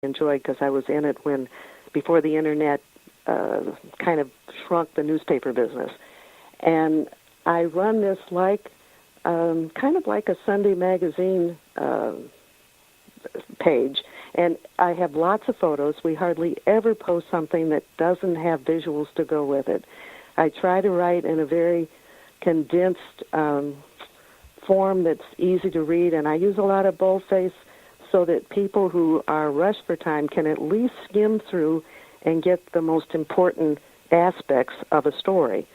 enjoyed because I was in it before the internet kind of shrunk the newspaper business. And I run this kind of like a Sunday magazine page, and I have lots of photos. We hardly ever post something that doesn't have visuals to go with it. I try to write in a very condensed form that's easy to read, and I use a lot of boldface so that people who are rushed for time can at least skim through and get the most important aspects of a story.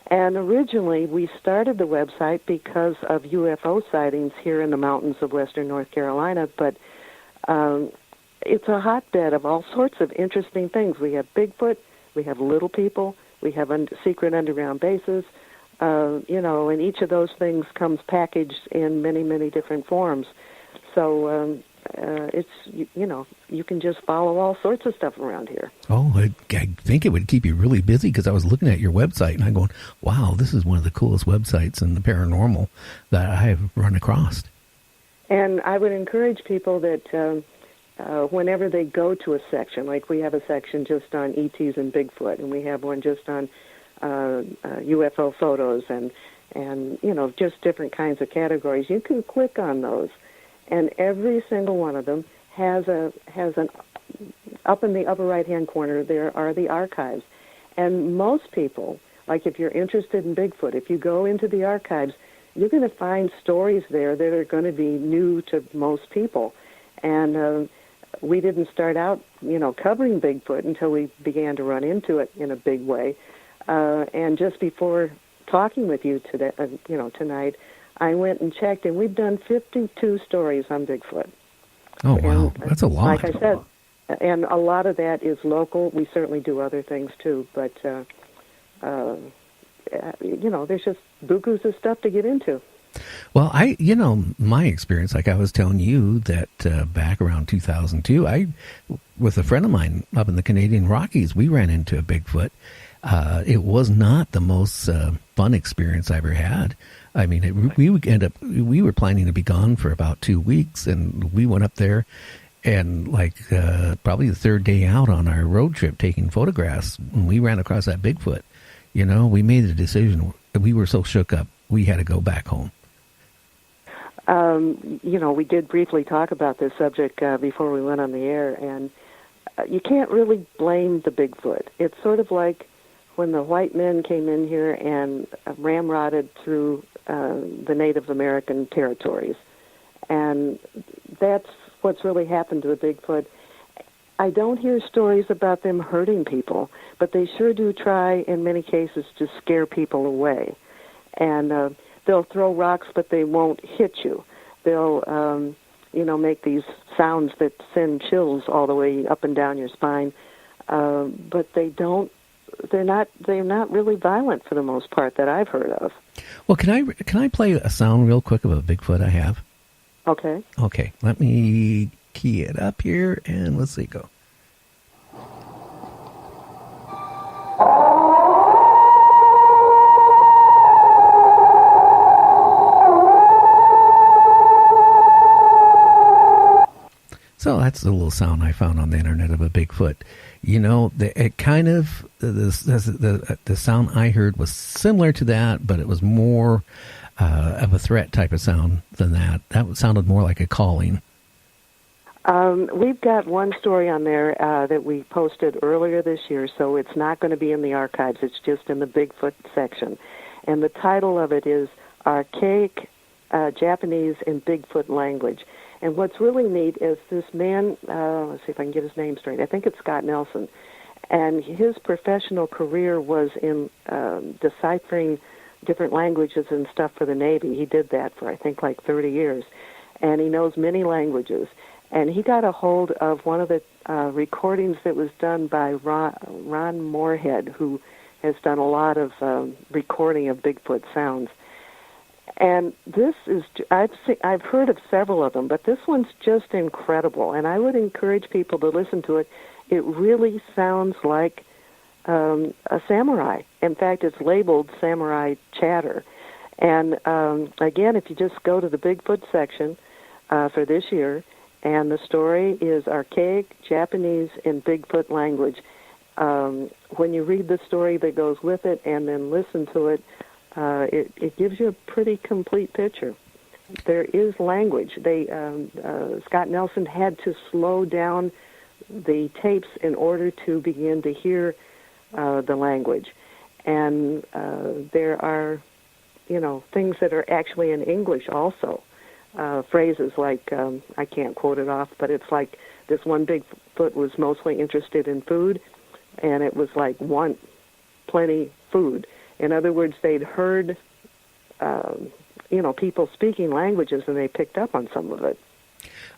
And originally, we started the website because of UFO sightings here in the mountains of western North Carolina, but it's a hotbed of all sorts of interesting things. We have Bigfoot, we have little people, we have secret underground bases, and each of those things comes packaged in many, many different forms. So you can just follow all sorts of stuff around here. Oh, I think it would keep you really busy because I was looking at your website and I'm going, wow, this is one of the coolest websites in the paranormal that I have run across. And I would encourage people that whenever they go to a section, like we have a section just on ETs and Bigfoot, and we have one just on UFO photos and just different kinds of categories, you can click on those. And every single one of them has an up in the upper right-hand corner, there are the archives. And most people, like if you're interested in Bigfoot, if you go into the archives, you're going to find stories there that are going to be new to most people. And we didn't start out, covering Bigfoot until we began to run into it in a big way. And just before talking with you today, tonight, I went and checked, and we've done 52 stories on Bigfoot. Oh, wow. That's a lot. Like I said, and a lot of that is local. We certainly do other things, too. But, there's just bukus of stuff to get into. Well, my experience, like I was telling you, that back around 2002, with a friend of mine up in the Canadian Rockies, we ran into a Bigfoot. It was not the most fun experience I ever had. I mean, we were planning to be gone for about 2 weeks, and we went up there, and probably the third day out on our road trip taking photographs, when we ran across that Bigfoot, we made a decision. We were so shook up, we had to go back home. We did briefly talk about this subject before we went on the air, and you can't really blame the Bigfoot. It's sort of like when the white men came in here and ramrodded through the Native American territories. And that's what's really happened to the Bigfoot. I don't hear stories about them hurting people, but they sure do try, in many cases, to scare people away. And they'll throw rocks, but they won't hit you. They'll, make these sounds that send chills all the way up and down your spine. But they're not really violent for the most part that I've heard of. Well, can I play a sound real quick of a Bigfoot I have? Okay. Okay, let me key it up here, and let's see, go. So that's the little sound I found on the internet of a Bigfoot. It kind of, the sound I heard was similar to that, but it was more of a threat type of sound than that. That sounded more like a calling. We've got one story on there that we posted earlier this year, so it's not going to be in the archives. It's just in the Bigfoot section. And the title of it is Archaic Japanese and Bigfoot Language. And what's really neat is this man, let's see if I can get his name straight. I think it's Scott Nelson. And his professional career was in deciphering different languages and stuff for the Navy. He did that for, I think, 30 years. And he knows many languages. And he got a hold of one of the recordings that was done by Ron Moorhead, who has done a lot of recording of Bigfoot sounds. And this is, I've heard of several of them, but this one's just incredible. And I would encourage people to listen to it. It really sounds like a samurai. In fact, it's labeled samurai chatter. And again, if you just go to the Bigfoot section for this year And the story is archaic Japanese and Bigfoot language. When you read the story that goes with it and then listen to it, it gives you a pretty complete picture. There is language. Scott Nelson had to slow down the tapes in order to begin to hear the language. And there are, things that are actually in English also. Phrases like, I can't quote it off, but it's like this one Bigfoot was mostly interested in food, and it was like, want plenty food. In other words, they'd heard, people speaking languages, and they picked up on some of it.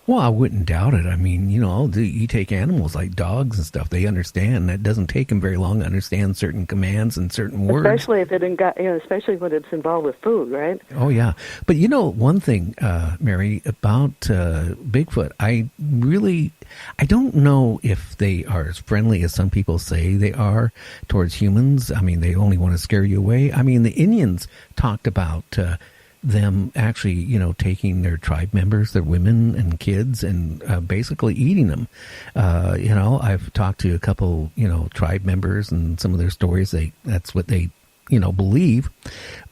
Well, I wouldn't doubt it. I mean, you take animals like dogs and stuff. They understand. That doesn't take them very long to understand certain commands and certain words. Especially if especially when it's involved with food, right? Oh, yeah. But one thing, Mary, about Bigfoot, I don't know if they are as friendly as some people say they are towards humans. I mean, they only want to scare you away. I mean, the Indians talked about them actually, taking their tribe members, their women and kids, and basically eating them. I've talked to a couple, tribe members, and some of their stories, that's what they, believe.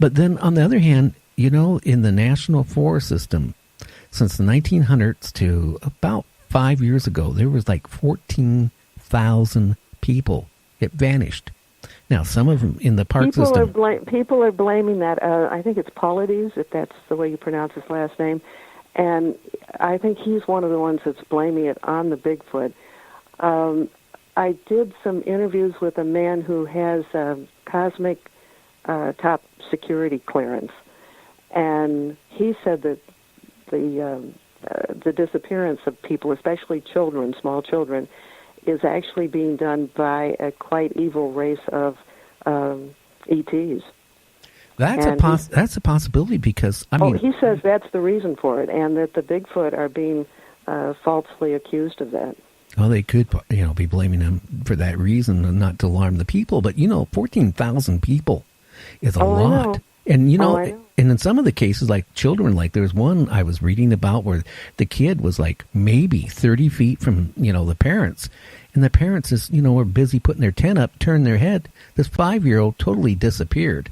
But then on the other hand, in the national forest system, since the 1900s to about 5 years ago, there was like 14,000 people. It vanished. Now, some of them in the park system. People are blaming that. I think it's Paulides, if that's the way you pronounce his last name. And I think he's one of the ones that's blaming it on the Bigfoot. I did some interviews with a man who has a cosmic top security clearance. And he said that the disappearance of people, especially children, small children, is actually being done by a quite evil race of ETs. That's a possibility because, he says that's the reason for it, and that the Bigfoot are being falsely accused of that. Well, they could, be blaming them for that reason and not to alarm the people. But, 14,000 people is a lot. And, and in some of the cases, like children, like there's one I was reading about where the kid was like maybe 30 feet from, the parents. And the parents were busy putting their tent up, turned their head. This 5-year-old totally disappeared.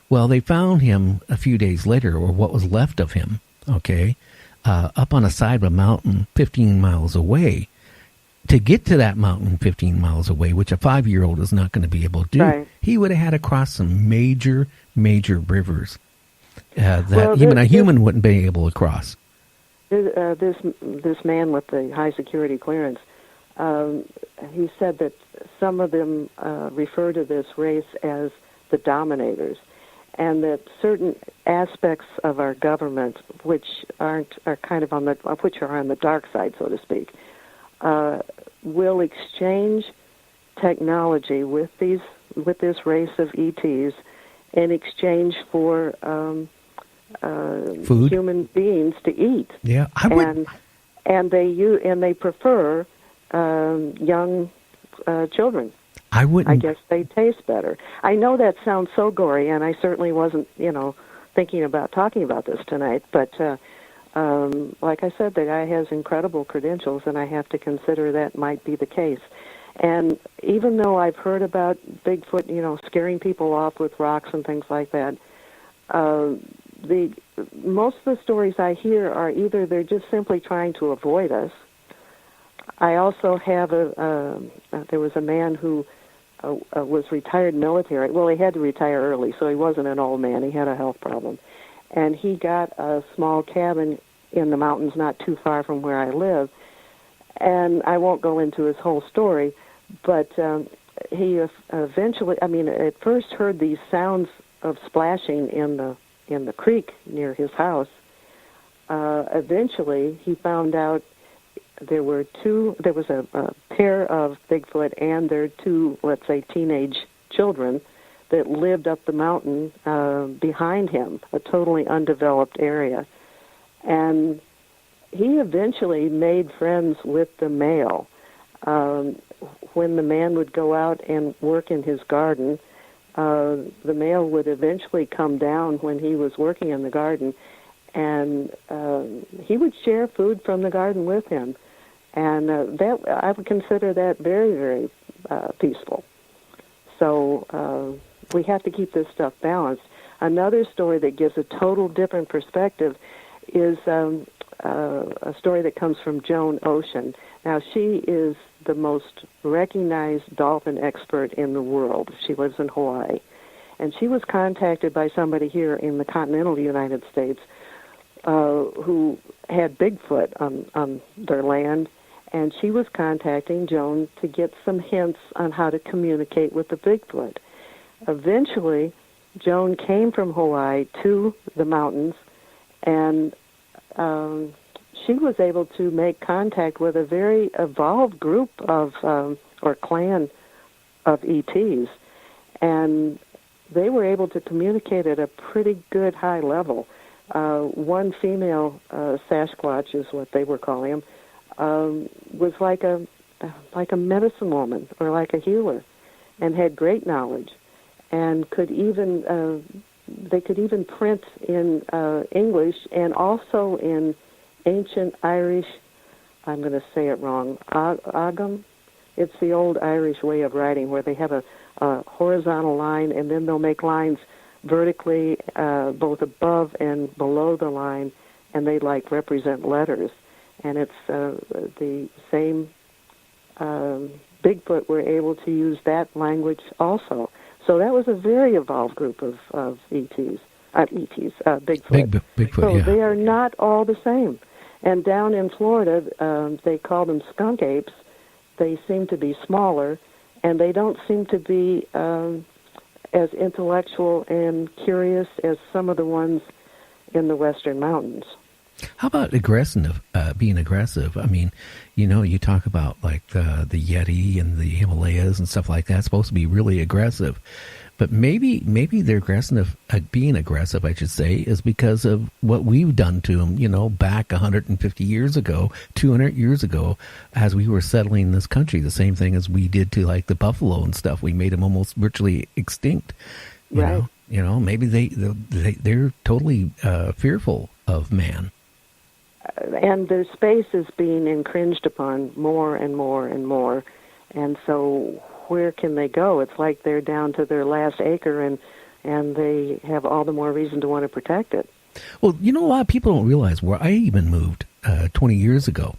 Well, they found him a few days later, or what was left of him, up on a side of a mountain 15 miles away. To get to that mountain 15 miles away, which a 5-year-old is not going to be able to do, right. He would have had to cross some major rivers that even a human wouldn't be able to cross. This man with the high security clearance, he said that some of them refer to this race as the dominators, and that certain aspects of our government, which are on the dark side, so to speak, will exchange technology with this race of ETs in exchange for food, human beings to eat. Yeah, and they prefer young children. I guess they taste better. I know that sounds so gory, and I certainly wasn't, thinking about talking about this tonight. But like I said, the guy has incredible credentials, and I have to consider that might be the case. And even though I've heard about Bigfoot, scaring people off with rocks and things like that, most of the stories I hear are either they're just simply trying to avoid us. I also have there was a man who was retired military. Well, he had to retire early, so he wasn't an old man. He had a health problem. And he got a small cabin in the mountains not too far from where I live. And I won't go into his whole story, but he eventually, at first heard these sounds of splashing in the creek near his house. Eventually, he found out there was a pair of Bigfoot and their two, let's say, teenage children that lived up the mountain behind him, a totally undeveloped area. And he eventually made friends with the male. When the man would go out and work in his garden, the male would eventually come down when he was working in the garden and he would share food from the garden with him, and that I would consider that very, very peaceful. So we have to keep this stuff balanced. Another story that gives a total different perspective is a story that comes from Joan Ocean. Now, she is the most recognized dolphin expert in the world. She lives in Hawaii. And she was contacted by somebody here in the continental United States who had Bigfoot on their land, and she was contacting Joan to get some hints on how to communicate with the Bigfoot. Eventually, Joan came from Hawaii to the mountains, and she was able to make contact with a very evolved group of, or clan of ETs, and they were able to communicate at a pretty good high level. One female Sasquatch is what they were calling him, was like a medicine woman or like a healer, and had great knowledge, and could even they could even print in English and also in ancient Irish. I'm going to say it wrong. Agam. It's the old Irish way of writing where they have a horizontal line, and then they'll make lines vertically both above and below the line, and they like represent letters. And it's the same Bigfoot were able to use that language also. So that was a very evolved group of Bigfoot. Bigfoot, so yeah. they are not all the same. And down in Florida, they call them skunk apes. They seem to be smaller, and they don't seem to be as intellectual and curious as some of the ones in the western mountains. How about being aggressive? I mean, you talk about like the Yeti and the Himalayas and stuff like that. It's supposed to be really aggressive. But maybe their aggressive, being aggressive, I should say, is because of what we've done to them, back 150 years ago, 200 years ago, as we were settling this country. The same thing as we did to like the buffalo and stuff. We made them almost virtually extinct. Right. Maybe they're totally fearful of man. And their space is being infringed upon more and more and more. And so where can they go? It's like they're down to their last acre, and they have all the more reason to want to protect it. Well, a lot of people don't realize where I even moved 20 years ago.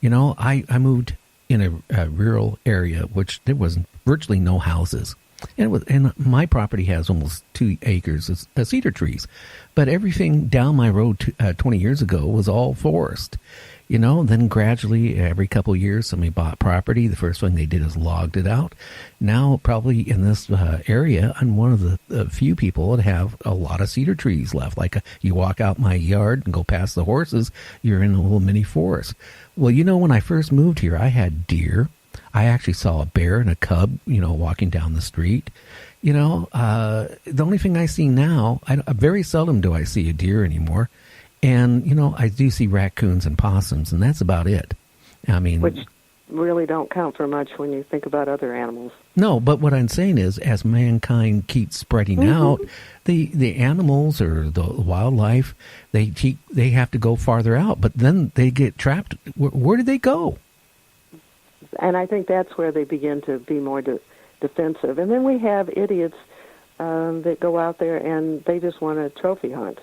I moved in a rural area, which there was virtually no houses. And my property has almost 2 acres of cedar trees. But everything down my road 20 years ago was all forest. Then gradually, every couple of years, somebody bought property. The first thing they did is logged it out. Now, probably in this area, I'm one of the few people that have a lot of cedar trees left. Like you walk out my yard and go past the horses, you're in a little mini forest. Well, when I first moved here, I had deer. I actually saw a bear and a cub, walking down the street. The only thing I see now, very seldom do I see a deer anymore. And, I do see raccoons and possums, and that's about it. I mean, which really don't count for much when you think about other animals. No, but what I'm saying is, as mankind keeps spreading out, the animals or the wildlife, they have to go farther out. But then they get trapped. Where do they go? And I think that's where they begin to be more defensive. And then we have idiots that go out there and they just want to trophy hunt.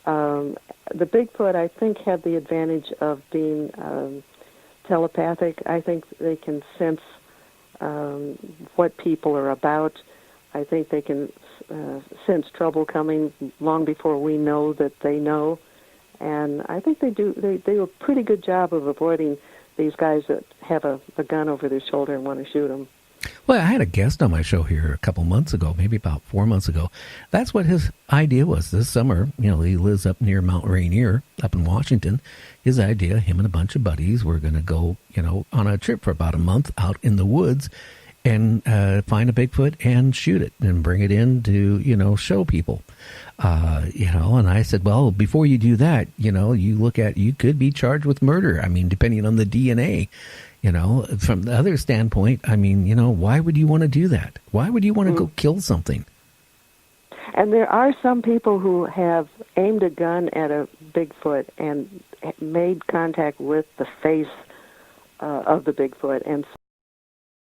The Bigfoot, I think, have the advantage of being telepathic. I think they can sense what people are about. I think they can sense trouble coming long before we know that they know. And I think they do a pretty good job of avoiding these guys that have a gun over their shoulder and want to shoot them. Well, I had a guest on my show here a couple months ago, maybe about 4 months ago. That's what his idea was this summer. He lives up near Mount Rainier, up in Washington. His idea, him and a bunch of buddies, were going to go, on a trip for about a month out in the woods and find a Bigfoot and shoot it and bring it in to, show people. And I said, well, before you do that, you could be charged with murder. I mean, depending on the DNA. From the other standpoint, I mean, why would you want to do that? Why would you want to go kill something? And there are some people who have aimed a gun at a Bigfoot and made contact with the face of the Bigfoot, and